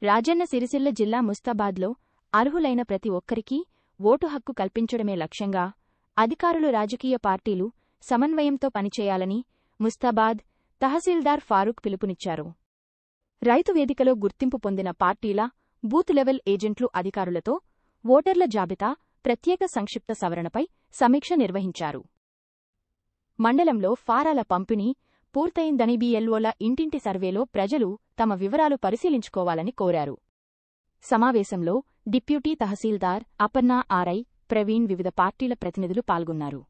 రాజన్న సిరిసిల్ల జిల్లా ముస్తాబాద్లో అర్హులైన ప్రతి ఒక్కరికీ ఓటు హక్కు కల్పించడమే లక్ష్యంగా అధికారులు రాజకీయ పార్టీలు సమన్వయంతో పనిచేయాలని ముస్తాబాద్ తహసీల్దార్ ఫారూక్ పిలుపునిచ్చారు. రైతు వేదికలో గుర్తింపు పొందిన పార్టీల బూత్ లెవెల్ ఏజెంట్లు అధికారులతో ఓటర్ల జాబితా ప్రత్యేక సంక్షిప్త సవరణపై సమీక్ష నిర్వహించారు. మండలంలో ఫారాల పంపిణీ పూర్తయిందని బిఎల్ఓల ఇంటింటి సర్వేలో ప్రజలు తమ వివరాలు పరిశీలించుకోవాలని కోరారు. సమావేశంలో డిప్యూటీ తహసీల్దార్ అపర్ణ ఆర్ఐ ప్రవీణ్ వివిధ పార్టీల ప్రతినిధులు పాల్గొన్నారు.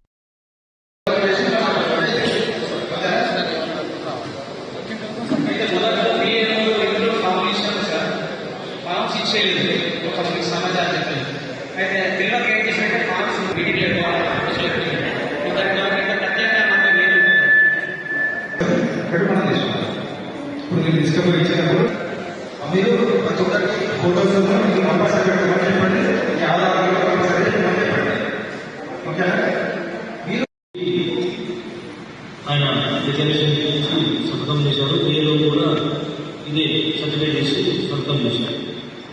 తీసుకుపోయి ఇచ్చినప్పుడు మీరు ప్రతి ఒక్కరికి ఫోటోస్ కంపల్సరీ పెట్టమని చెప్పండి. ఆధార్ కంపల్సరీ పెట్టమని చెప్పండి. ఓకేనా? ఆయన డిక్లరేషన్ చేసి సంతకం చేశారు. ఏలో కూడా ఇదే సర్టిఫికేట్ చేసి సంతకం చేశారు.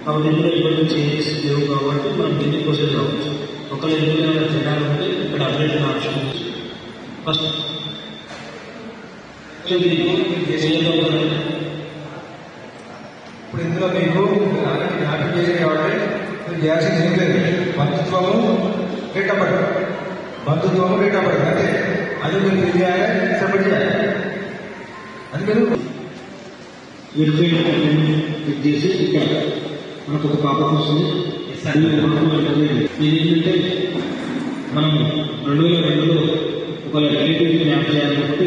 కాబట్టి ఇందులో ఇవన్నీ చేంజెస్ లేవు కాబట్టి మనం దీన్ని ప్రొసీడ్ కావచ్చు. ఒకళ్ళు ఎందుకు చేయాలంటే ఇక్కడ అప్డేట్ ఆప్షన్ ఫస్ట్ ఇప్పుడు ఇందులో మీకు నాటిఫికేషన్ కాబట్టి మీరు చేయాల్సింది ఏం లేదు. బంధుత్వము డేట్ ఆఫ్ బర్త్, బంధుత్వము డేట్ ఆఫ్ బర్త్ అంటే అది మీరు ఫిల్ చేయాలి, సబ్మిట్ చేయాలి. అది మీరు క్లిక్ చేసి ఇక్కడ మనకు ఒక పాపం వస్తుంది. ఇది ఏంటంటే మనం 2002లో ఒక రిలేటివ్ మ్యాప్ చేయాలి కాబట్టి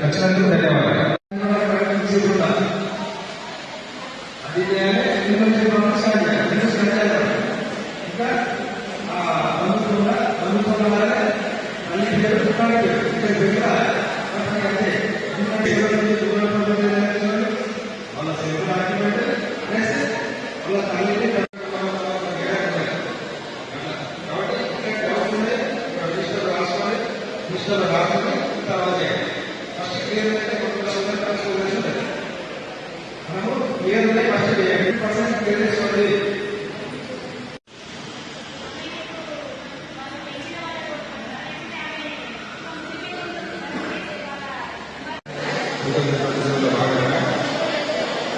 వచ్చినందుకు ధన్యవాదాలు. అది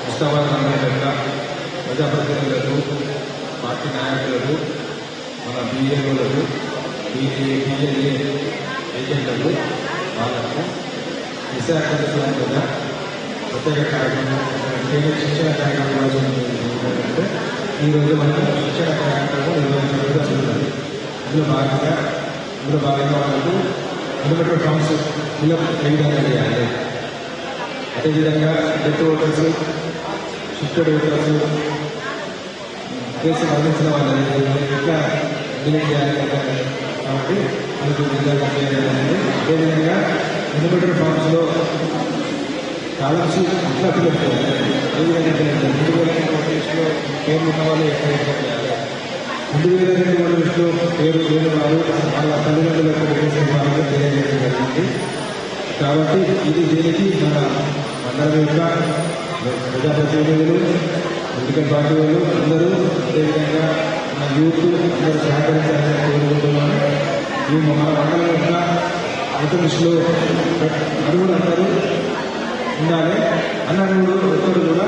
ముస్తాబాద్ మండలం యొక్క ప్రజాప్రతినిధులకు, పార్టీ నాయకులకు, మన బిఏలకు, బిఎల్ఏ ఏజెంట్లకు, వాళ్ళకు విశాఖ కూడా ప్రత్యేక కార్యక్రమం శిక్షణ కార్యక్రమాలు ఏంటంటే ఈరోజు మనం శిక్షణ కార్యక్రమం నిర్వహించడం జరుగుతుంది. ఇందులో భాగంగా మనకు ఎలిమెంటరీ ఫార్మ్స్ ఫిల్అప్ ఏ విధంగా చేయాలి, అదేవిధంగా death voters, shifted voters, case మరణించిన వాళ్ళని ఎట్లా డిలీట్ చేయాలి కాబట్టి మనకు విధంగా చేయాలి. అదేవిధంగా ఎలిమెంటరీ ఫార్మ్స్లో కాలమ్స్ ఎట్లా ఫిల్అప్ చేయాలి, ఏ విధంగా చేయాలి, 2002 లిస్టులో పేర్లు ఉన్న వాళ్ళు ఎట్లా చేయాలి, 2002 లిస్టులో పేరు లేని వారు వాళ్ళ తల్లిదండ్రుల యొక్క డిటెక్షన్ వాళ్ళకి తెలియజేయడం జరిగింది. కాబట్టి ఇది దీనికి మన మండలం యొక్క ప్రజాప్రతినిధులు, పొలిటికల్ పార్టీ వాళ్ళు అందరూ, అదేవిధంగా మన యూత్ అందరూ సహకరించాలని కోరుకుంటున్నాను. ఈ మన మండలం యొక్క ఆటోమిస్లో అడుగులు అందరూ ఉండాలి. అన్నడుగులు ఒక్కరు కూడా